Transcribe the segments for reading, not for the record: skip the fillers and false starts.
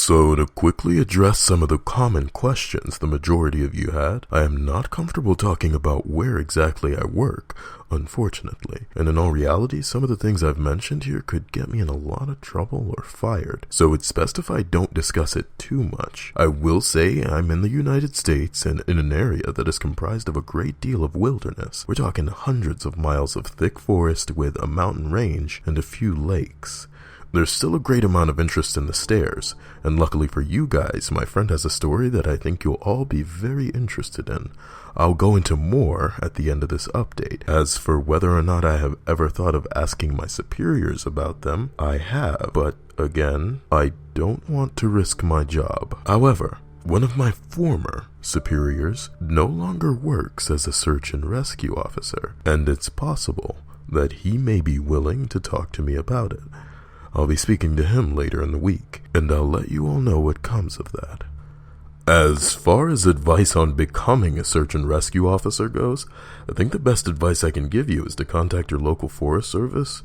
So to quickly address some of the common questions the majority of you had, I am not comfortable talking about where exactly I work, unfortunately. And in all reality, some of the things I've mentioned here could get me in a lot of trouble or fired. So it's best if I don't discuss it too much. I will say I'm in the United States and in an area that is comprised of a great deal of wilderness. We're talking hundreds of miles of thick forest with a mountain range and a few lakes. There's still a great amount of interest in the stairs, and luckily for you guys, my friend has a story that I think you'll all be very interested in. I'll go into more at the end of this update. As for whether or not I have ever thought of asking my superiors about them, I have, but again, I don't want to risk my job. However, one of my former superiors no longer works as a search and rescue officer, and it's possible that he may be willing to talk to me about it. I'll be speaking to him later in the week, and I'll let you all know what comes of that. As far as advice on becoming a search and rescue officer goes, I think the best advice I can give you is to contact your local Forest Service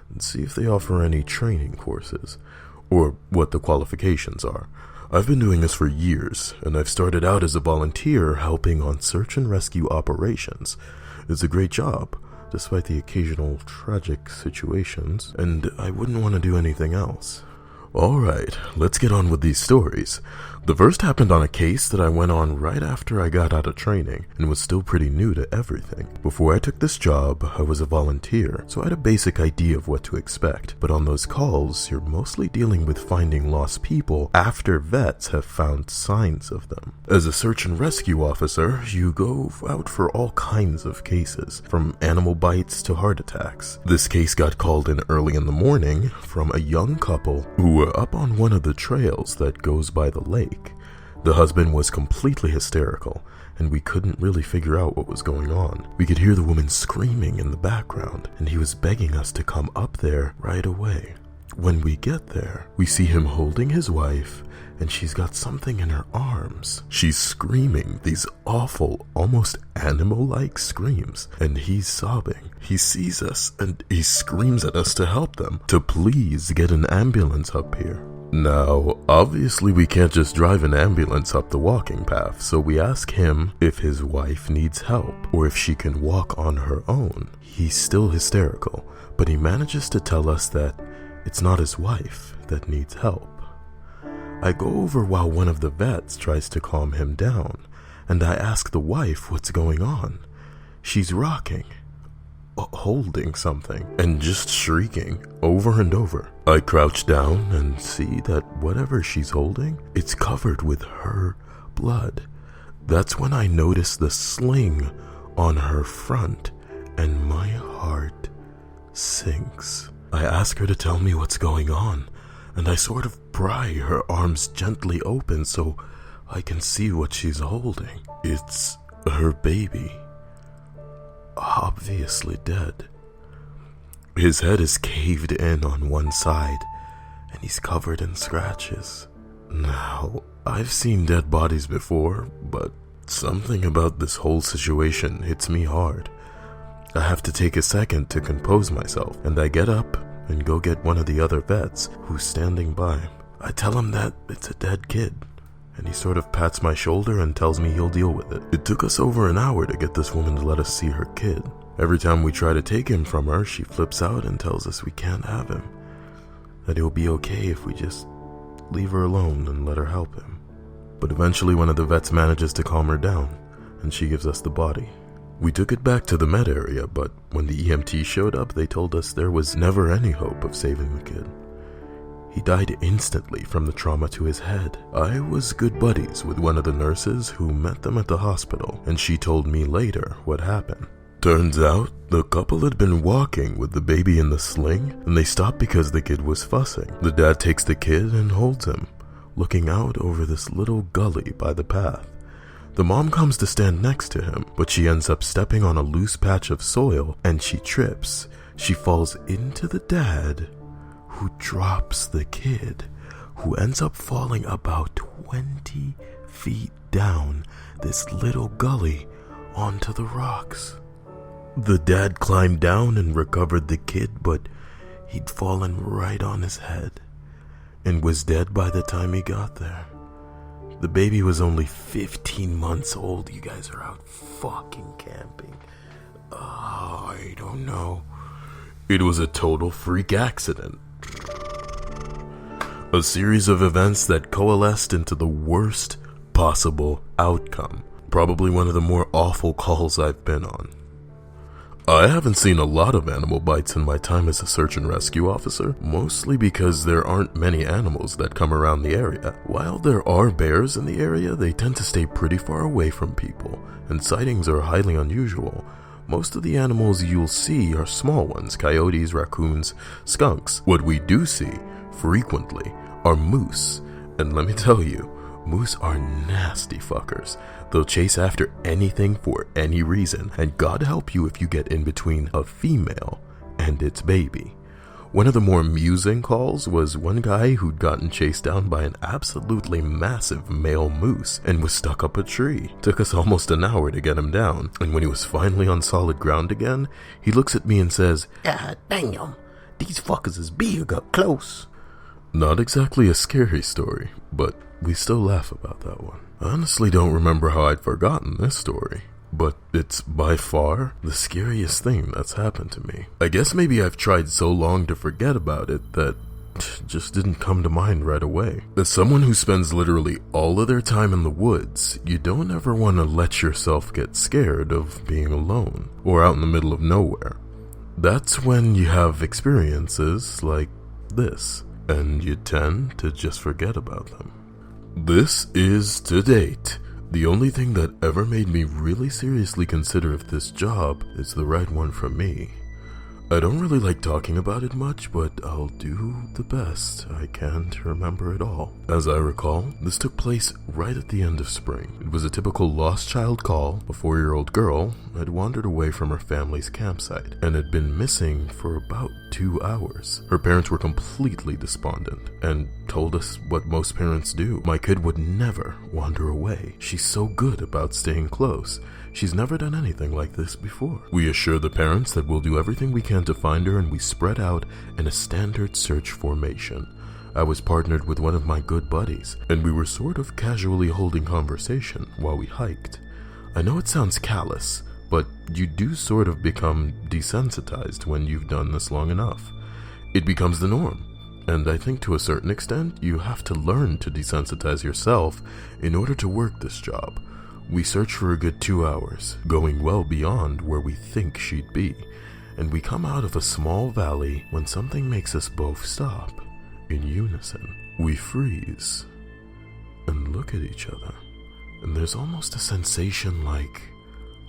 and see if they offer any training courses, or what the qualifications are. I've been doing this for years, and I've started out as a volunteer helping on search and rescue operations. It's a great job, despite the occasional tragic situations, and I wouldn't want to do anything else. Alright, let's get on with these stories. The first happened on a case that I went on right after I got out of training and was still pretty new to everything. Before I took this job, I was a volunteer, so I had a basic idea of what to expect. But on those calls, you're mostly dealing with finding lost people after vets have found signs of them. As a search and rescue officer, you go out for all kinds of cases, from animal bites to heart attacks. This case got called in early in the morning from a young couple who were up on one of the trails that goes by the lake. The husband was completely hysterical, and we couldn't really figure out what was going on. We could hear the woman screaming in the background, and he was begging us to come up there right away. When we get there, we see him holding his wife, and she's got something in her arms. She's screaming these awful, almost animal-like screams, and he's sobbing. He sees us, and he screams at us to help them, to please get an ambulance up here. Now, obviously we can't just drive an ambulance up the walking path, so we ask him if his wife needs help, or if she can walk on her own. He's still hysterical, but he manages to tell us that it's not his wife that needs help. I go over while one of the vets tries to calm him down, and I ask the wife what's going on. She's rocking, holding something, and just shrieking over and over. I crouch down and see that whatever she's holding, it's covered with her blood. That's when I notice the sling on her front, and my heart sinks. I ask her to tell me what's going on, and I sort of pry her arms gently open so I can see what she's holding. It's her baby, obviously dead. His head is caved in on one side, and he's covered in scratches. Now, I've seen dead bodies before, but something about this whole situation hits me hard. I have to take a second to compose myself, and I get up and go get one of the other vets who's standing by. I tell him that it's a dead kid, and he sort of pats my shoulder and tells me he'll deal with it. It took us over an hour to get this woman to let us see her kid. Every time we try to take him from her, she flips out and tells us we can't have him, that he'll be okay if we just leave her alone and let her help him. But eventually one of the vets manages to calm her down, and she gives us the body. We took it back to the med area, but when the EMT showed up, they told us there was never any hope of saving the kid. He died instantly from the trauma to his head. I was good buddies with one of the nurses who met them at the hospital, and she told me later what happened. Turns out, the couple had been walking with the baby in the sling, and they stopped because the kid was fussing. The dad takes the kid and holds him, looking out over this little gully by the path. The mom comes to stand next to him, but she ends up stepping on a loose patch of soil, and she trips. She falls into the dad, who drops the kid, who ends up falling about 20 feet down this little gully onto the rocks. The dad climbed down and recovered the kid, but he'd fallen right on his head. and was dead by the time he got there. The baby was only 15 months old. You guys are out fucking camping. I don't know. It was a total freak accident. A series of events that coalesced into the worst possible outcome. Probably one of the more awful calls I've been on. I haven't seen a lot of animal bites in my time as a search and rescue officer, mostly because there aren't many animals that come around the area. While there are bears in the area, they tend to stay pretty far away from people, and sightings are highly unusual. Most of the animals you'll see are small ones, coyotes, raccoons, skunks. What we do see, frequently, are moose, and let me tell you, moose are nasty fuckers. They'll chase after anything for any reason, and God help you if you get in between a female and its baby. One of the more amusing calls was one guy who'd gotten chased down by an absolutely massive male moose and was stuck up a tree. Took us almost an hour to get him down, and when he was finally on solid ground again, he looks at me and says, "God damn, these fuckers is big up close." Not exactly a scary story, but we still laugh about that one. I honestly don't remember how I'd forgotten this story, but it's by far the scariest thing that's happened to me. I guess maybe I've tried so long to forget about it that just didn't come to mind right away. As someone who spends literally all of their time in the woods, you don't ever want to let yourself get scared of being alone or out in the middle of nowhere. That's when you have experiences like this, and you tend to just forget about them. This is, to date, the only thing that ever made me really seriously consider if this job is the right one for me. I don't really like talking about it much, but I'll do the best I can to remember it all. As I recall, this took place right at the end of spring. It was a typical lost child call. A 4-year-old girl had wandered away from her family's campsite and had been missing for about 2 hours. Her parents were completely despondent and told us what most parents do. My kid would never wander away. She's so good about staying close. She's never done anything like this before. We assure the parents that we'll do everything we can to find her, and we spread out in a standard search formation. I was partnered with one of my good buddies, and we were sort of casually holding conversation while we hiked. I know it sounds callous, but you do sort of become desensitized when you've done this long enough. It becomes the norm, and I think to a certain extent, you have to learn to desensitize yourself in order to work this job. We search for a good 2 hours, going well beyond where we think she'd be, and we come out of a small valley when something makes us both stop, in unison. We freeze, and look at each other, and there's almost a sensation like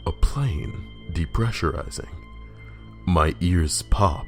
a plane depressurizing. My ears pop,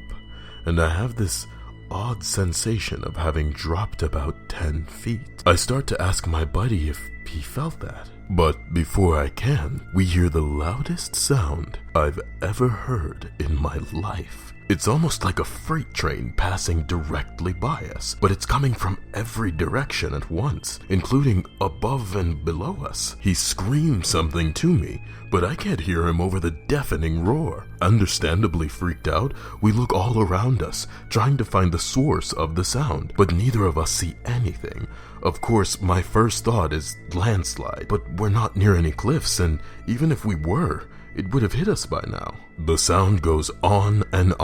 and I have this odd sensation of having dropped about 10 feet. I start to ask my buddy if he felt that. But before I can, we hear the loudest sound I've ever heard in my life. It's almost like a freight train passing directly by us, but it's coming from every direction at once, including above and below us. He screams something to me, but I can't hear him over the deafening roar. Understandably freaked out, we look all around us, trying to find the source of the sound, but neither of us see anything. Of course, my first thought is landslide, but we're not near any cliffs, and even if we were, it would have hit us by now. The sound goes on, and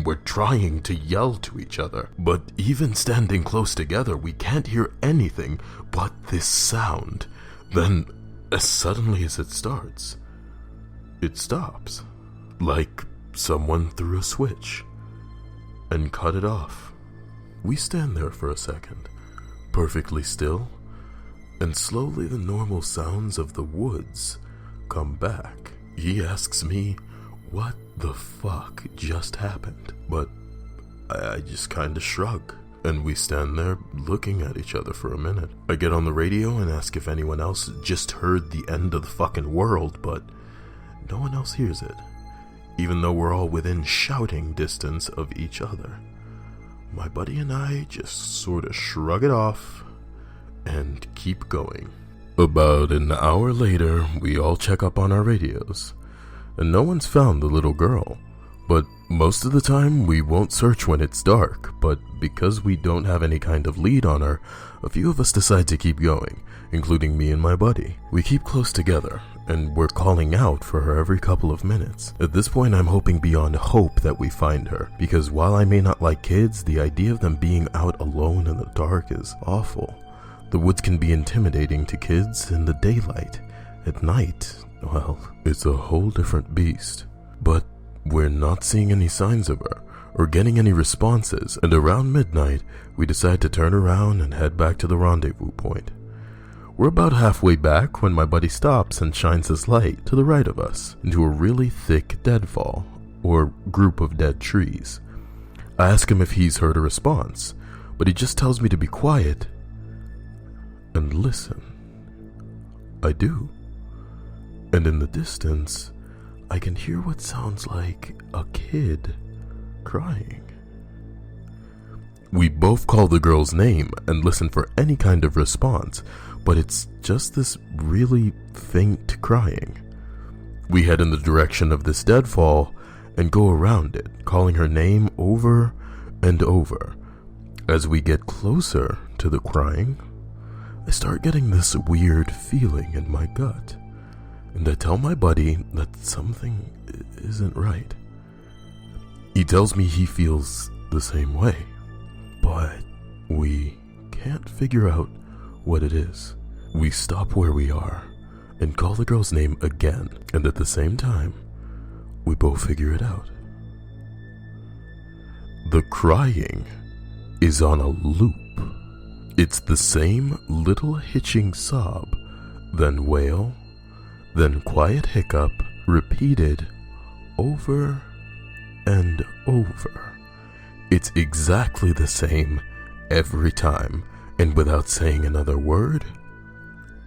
we're trying to yell to each other. But even standing close together, we can't hear anything but this sound. Then, as suddenly as it starts, it stops. Like someone threw a switch and cut it off. We stand there for a second, perfectly still, and slowly the normal sounds of the woods come back. He asks me, what the fuck just happened? But I just kinda shrug, and we stand there looking at each other for a minute. I get on the radio and ask if anyone else just heard the end of the fucking world, but no one else hears it, even though we're all within shouting distance of each other. My buddy and I just sorta shrug it off and keep going. About an hour later, we all check up on our radios, and no one's found the little girl, but Most of the time, we won't search when it's dark, but because we don't have any kind of lead on her, a few of us decide to keep going, including me and my buddy. We keep close together, and we're calling out for her every couple of minutes. At this point, I'm hoping beyond hope that we find her, because while I may not like kids, the idea of them being out alone in the dark is awful. The woods can be intimidating to kids in the daylight. At night, well, it's a whole different beast. But we're not seeing any signs of her, or getting any responses, and around midnight, we decide to turn around and head back to the rendezvous point. We're about halfway back when my buddy stops and shines his light to the right of us into a really thick deadfall, or group of dead trees. I ask him if he's heard a response, but he just tells me to be quiet and listen. I do. And in the distance, I can hear what sounds like a kid crying. We both call the girl's name and listen for any kind of response, but it's just this really faint crying. We head in the direction of this deadfall and go around it, calling her name over and over. As we get closer to the crying, I start getting this weird feeling in my gut, and I tell my buddy that something isn't right. He tells me he feels the same way, but we can't figure out what it is. We stop where we are and call the girl's name again, and at the same time, we both figure it out. The crying is on a loop. It's the same little hitching sob, then wail, then quiet hiccup, repeated over and over. It's exactly the same every time, and without saying another word,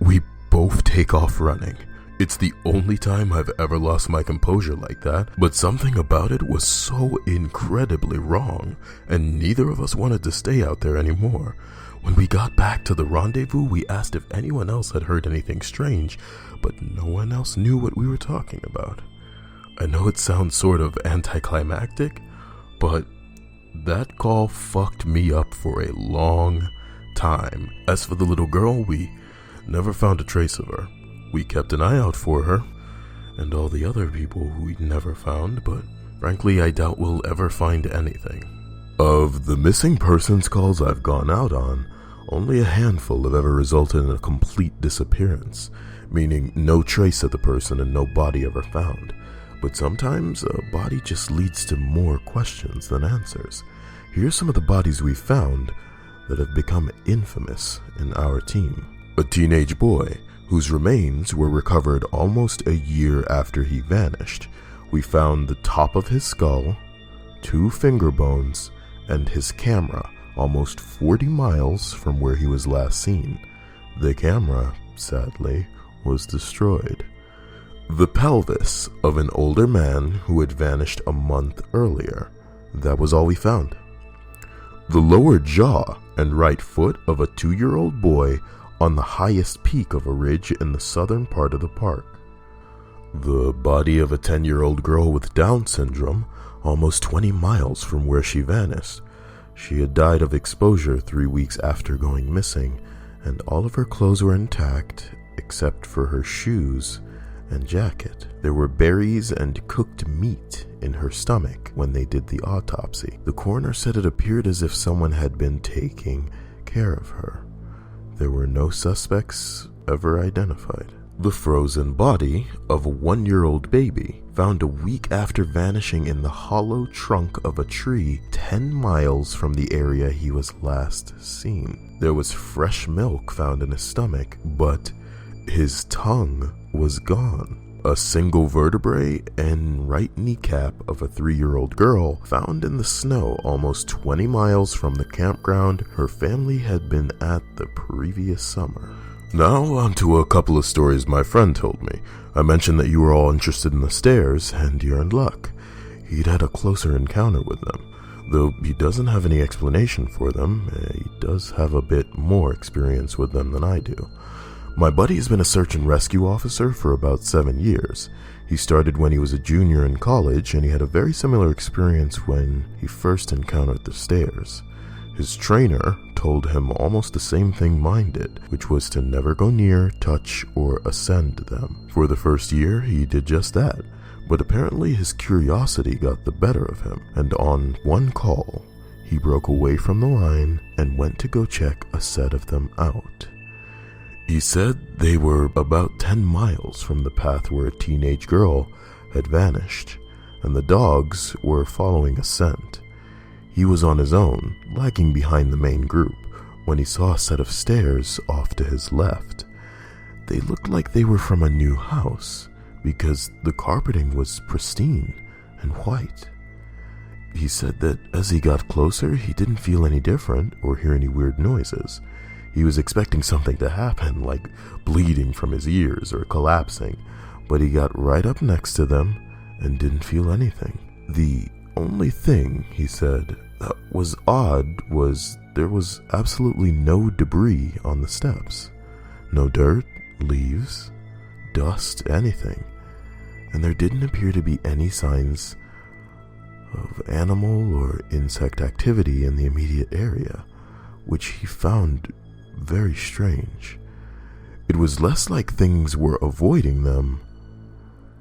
we both take off running. It's the only time I've ever lost my composure like that, but something about it was so incredibly wrong, and neither of us wanted to stay out there anymore. When we got back to the rendezvous, we asked if anyone else had heard anything strange, but no one else knew what we were talking about. I know it sounds sort of anticlimactic, but that call fucked me up for a long time. As for the little girl, we never found a trace of her. We kept an eye out for her, and all the other people we never found, but frankly, I doubt we'll ever find anything. Of the missing persons calls I've gone out on, only a handful have ever resulted in a complete disappearance, meaning no trace of the person and no body ever found. But sometimes a body just leads to more questions than answers. Here's some of the bodies we found that have become infamous in our team. A teenage boy whose remains were recovered almost a year after he vanished. We found the top of his skull, 2 finger bones, and his camera almost 40 miles from where he was last seen. The camera, sadly, was destroyed. The pelvis of an older man who had vanished a month earlier. That was all we found. The lower jaw and right foot of a 2-year-old boy on the highest peak of a ridge in the southern part of the park. The body of a 10-year-old girl with Down syndrome almost 20 miles from where she vanished. She had died of exposure 3 weeks after going missing, and all of her clothes were intact except for her shoes and jacket. There were berries and cooked meat in her stomach when they did the autopsy. The coroner said it appeared as if someone had been taking care of her. There were no suspects ever identified. The frozen body of a 1-year-old baby found a week after vanishing in the hollow trunk of a tree 10 miles from the area he was last seen. There was fresh milk found in his stomach, but his tongue was gone. A single vertebrae and right kneecap of a 3-year-old girl found in the snow almost 20 miles from the campground her family had been at the previous summer. Now on to a couple of stories my friend told me. I mentioned that you were all interested in the stairs, and you're in luck. He'd had a closer encounter with them. Though he doesn't have any explanation for them, he does have a bit more experience with them than I do. My buddy has been a search and rescue officer for about 7 years. He started when he was a junior in college, and he had a very similar experience when he first encountered the stairs. His trainer told him almost the same thing mine did, which was to never go near, touch, or ascend them. For the first year, he did just that, but apparently his curiosity got the better of him, and on one call, he broke away from the line and went to go check a set of them out. He said they were about 10 miles from the path where a teenage girl had vanished, and the dogs were following a scent. He was on his own, lagging behind the main group, when he saw a set of stairs off to his left. They looked like they were from a new house, because the carpeting was pristine and white. He said that as he got closer, he didn't feel any different or hear any weird noises. He was expecting something to happen, like bleeding from his ears or collapsing, but he got right up next to them and didn't feel anything. The only thing, he said, that was odd was there was absolutely no debris on the steps. No dirt, leaves, dust, anything. And there didn't appear to be any signs of animal or insect activity in the immediate area, which he found very strange. It was less like things were avoiding them,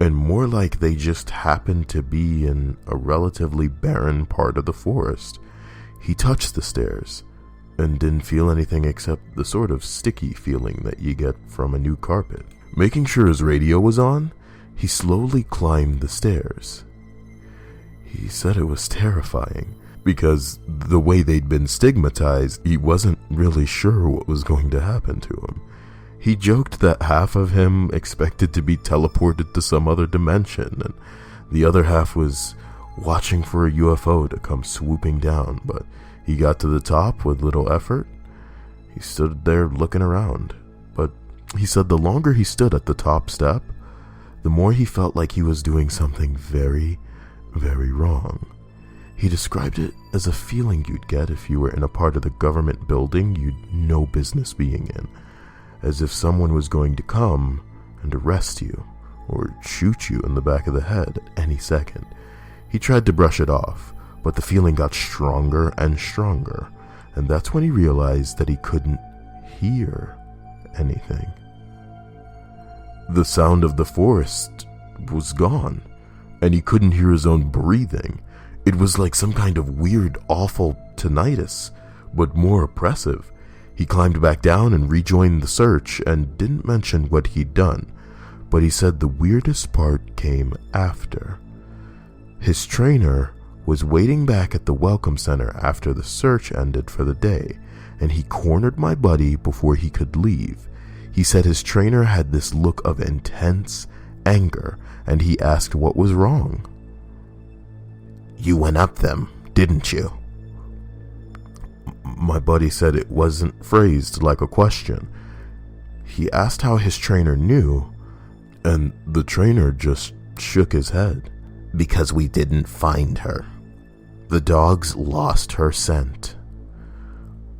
and more like they just happened to be in a relatively barren part of the forest. He touched the stairs and didn't feel anything except the sort of sticky feeling that you get from a new carpet. Making sure his radio was on, he slowly climbed the stairs. He said it was terrifying, because the way they'd been stigmatized, he wasn't really sure what was going to happen to him. He joked that half of him expected to be teleported to some other dimension, and the other half was watching for a UFO to come swooping down, but he got to the top with little effort. He stood there looking around, but he said the longer he stood at the top step, the more he felt like he was doing something very, very wrong. He described it as a feeling you'd get if you were in a part of the government building you'd no business being in, as if someone was going to come and arrest you, or shoot you in the back of the head at any second. He tried to brush it off, but the feeling got stronger and stronger, and that's when he realized that he couldn't hear anything. The sound of the forest was gone, and he couldn't hear his own breathing. It was like some kind of weird, awful tinnitus, but more oppressive. He climbed back down and rejoined the search and didn't mention what he'd done, but he said the weirdest part came after. His trainer was waiting back at the welcome center after the search ended for the day, and he cornered my buddy before he could leave. He said his trainer had this look of intense anger, and he asked what was wrong. "You went up them, didn't you?" My buddy said it wasn't phrased like a question. He asked how his trainer knew, and the trainer just shook his head. "Because we didn't find her. The dogs lost her scent."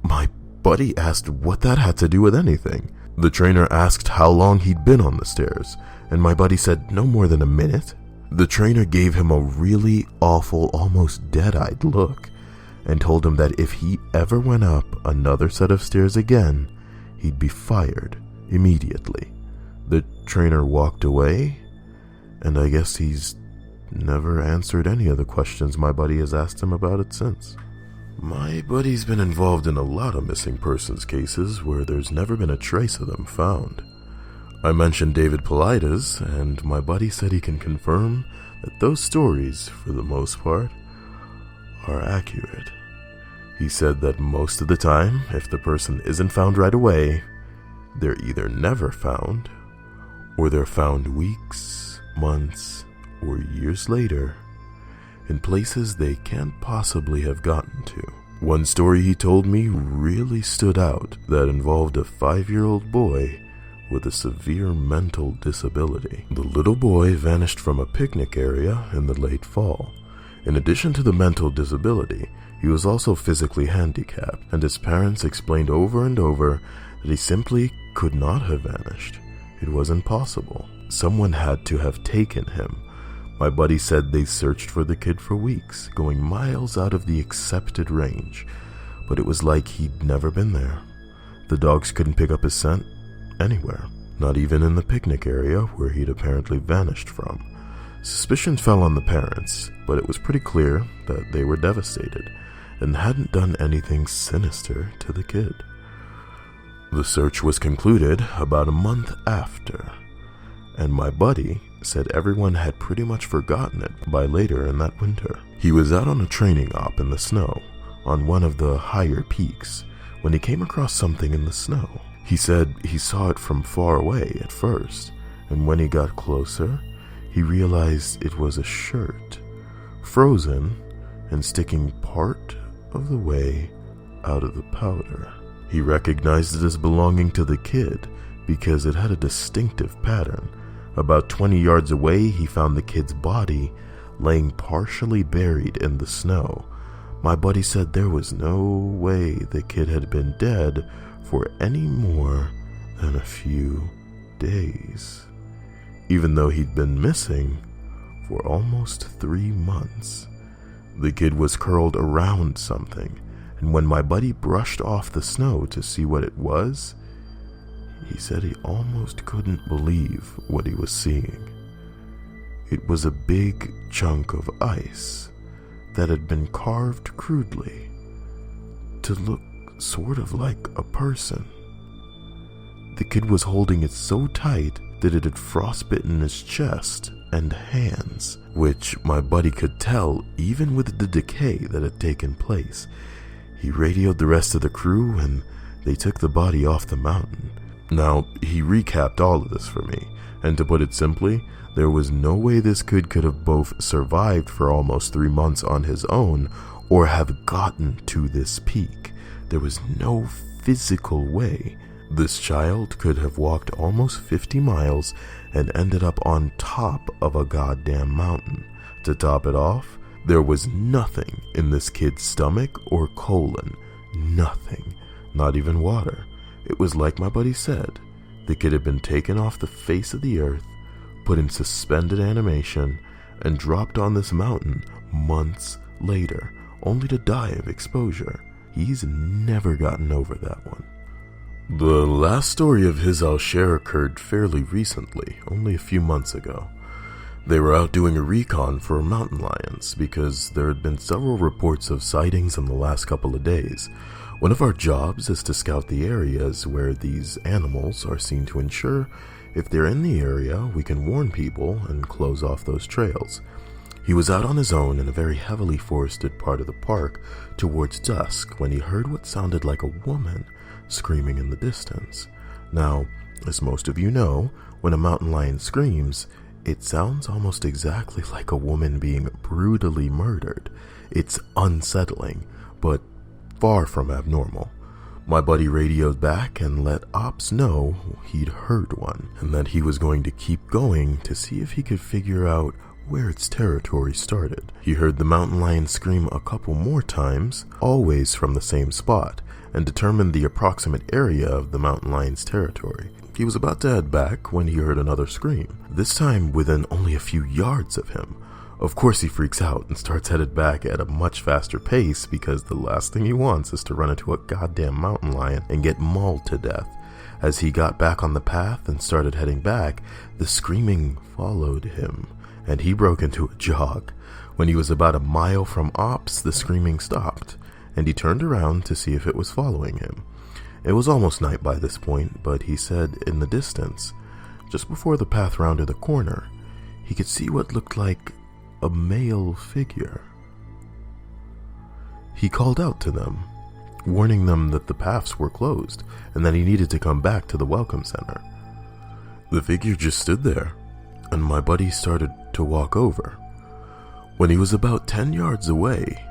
My buddy asked what that had to do with anything. The trainer asked how long he'd been on the stairs, and my buddy said no more than a minute. The trainer gave him a really awful, almost dead-eyed look, and told him that if he ever went up another set of stairs again, he'd be fired immediately. The trainer walked away, and I guess he's never answered any of the questions my buddy has asked him about it since. My buddy's been involved in a lot of missing persons cases where there's never been a trace of them found. I mentioned David Paulides, and my buddy said he can confirm that those stories, for the most part, are accurate. He said that most of the time, if the person isn't found right away, they're either never found, or they're found weeks, months, or years later, in places they can't possibly have gotten to. One story he told me really stood out that involved a 5-year-old boy with a severe mental disability. The little boy vanished from a picnic area in the late fall. In addition to the mental disability, he was also physically handicapped, and his parents explained over and over that he simply could not have vanished. It was impossible. Someone had to have taken him. My buddy said they searched for the kid for weeks, going miles out of the accepted range, but it was like he'd never been there. The dogs couldn't pick up his scent anywhere, not even in the picnic area where he'd apparently vanished from. Suspicion fell on the parents, but it was pretty clear that they were devastated and hadn't done anything sinister to the kid. The search was concluded about a month after, and my buddy said everyone had pretty much forgotten it by later in that winter. He was out on a training op in the snow on one of the higher peaks when he came across something in the snow. He said he saw it from far away at first, and when he got closer, he realized it was a shirt, frozen and sticking part of the way out of the powder. He recognized it as belonging to the kid because it had a distinctive pattern. About 20 yards away, he found the kid's body laying partially buried in the snow. My buddy said there was no way the kid had been dead for any more than a few days, even though he'd been missing for almost 3 months. The kid was curled around something, and when my buddy brushed off the snow to see what it was, he said he almost couldn't believe what he was seeing. It was a big chunk of ice that had been carved crudely to look sort of like a person. The kid was holding it so tight that it had frostbitten his chest and hands, which my buddy could tell even with the decay that had taken place. He radioed the rest of the crew and they took the body off the mountain. Now, he recapped all of this for me, and to put it simply, there was no way this kid could have both survived for almost 3 months on his own or have gotten to this peak. There was no physical way this child could have walked almost 50 miles and ended up on top of a goddamn mountain. To top it off, there was nothing in this kid's stomach or colon. Nothing. Not even water. It was like my buddy said. The kid had been taken off the face of the earth, put in suspended animation, and dropped on this mountain months later, only to die of exposure. He's never gotten over that one. The last story of his I'll share occurred fairly recently, only a few months ago. They were out doing a recon for mountain lions because there had been several reports of sightings in the last couple of days. One of our jobs is to scout the areas where these animals are seen to ensure if they're in the area, we can warn people and close off those trails. He was out on his own in a very heavily forested part of the park towards dusk when he heard what sounded like a woman screaming in the distance. Now, as most of you know, when a mountain lion screams, it sounds almost exactly like a woman being brutally murdered. It's unsettling, but far from abnormal. My buddy radioed back and let ops know he'd heard one, and that he was going to keep going to see if he could figure out where its territory started. He heard the mountain lion scream a couple more times, always from the same spot, and determined the approximate area of the mountain lion's territory. He was about to head back when he heard another scream, this time within only a few yards of him. Of course he freaks out and starts headed back at a much faster pace because the last thing he wants is to run into a goddamn mountain lion and get mauled to death. As he got back on the path and started heading back, the screaming followed him, and he broke into a jog. When he was about a mile from ops, the screaming stopped, and he turned around to see if it was following him. It was almost night by this point, but he said in the distance, just before the path rounded the corner, he could see what looked like a male figure. He called out to them, warning them that the paths were closed and that he needed to come back to the welcome center. The figure just stood there, and my buddy started to walk over. When he was about 10 yards away,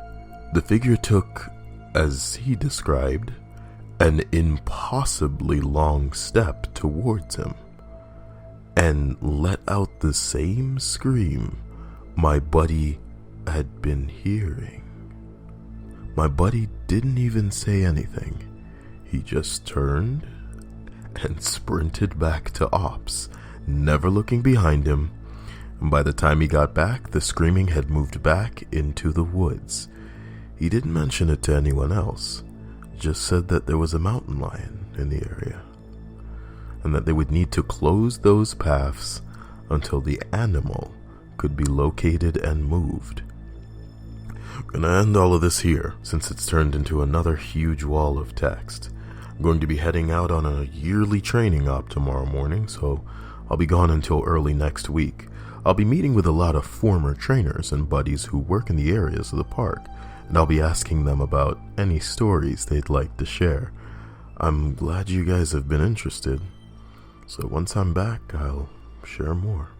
the figure took, as he described, an impossibly long step towards him and let out the same scream my buddy had been hearing. My buddy didn't even say anything. He just turned and sprinted back to Ops, never looking behind him. And by the time he got back, the screaming had moved back into the woods. He didn't mention it to anyone else, just said that there was a mountain lion in the area, and that they would need to close those paths until the animal could be located and moved. I'm gonna end all of this here, since it's turned into another huge wall of text. I'm going to be heading out on a yearly training op tomorrow morning, so I'll be gone until early next week. I'll be meeting with a lot of former trainers and buddies who work in the areas of the park, and I'll be asking them about any stories they'd like to share. I'm glad you guys have been interested, so once I'm back, I'll share more.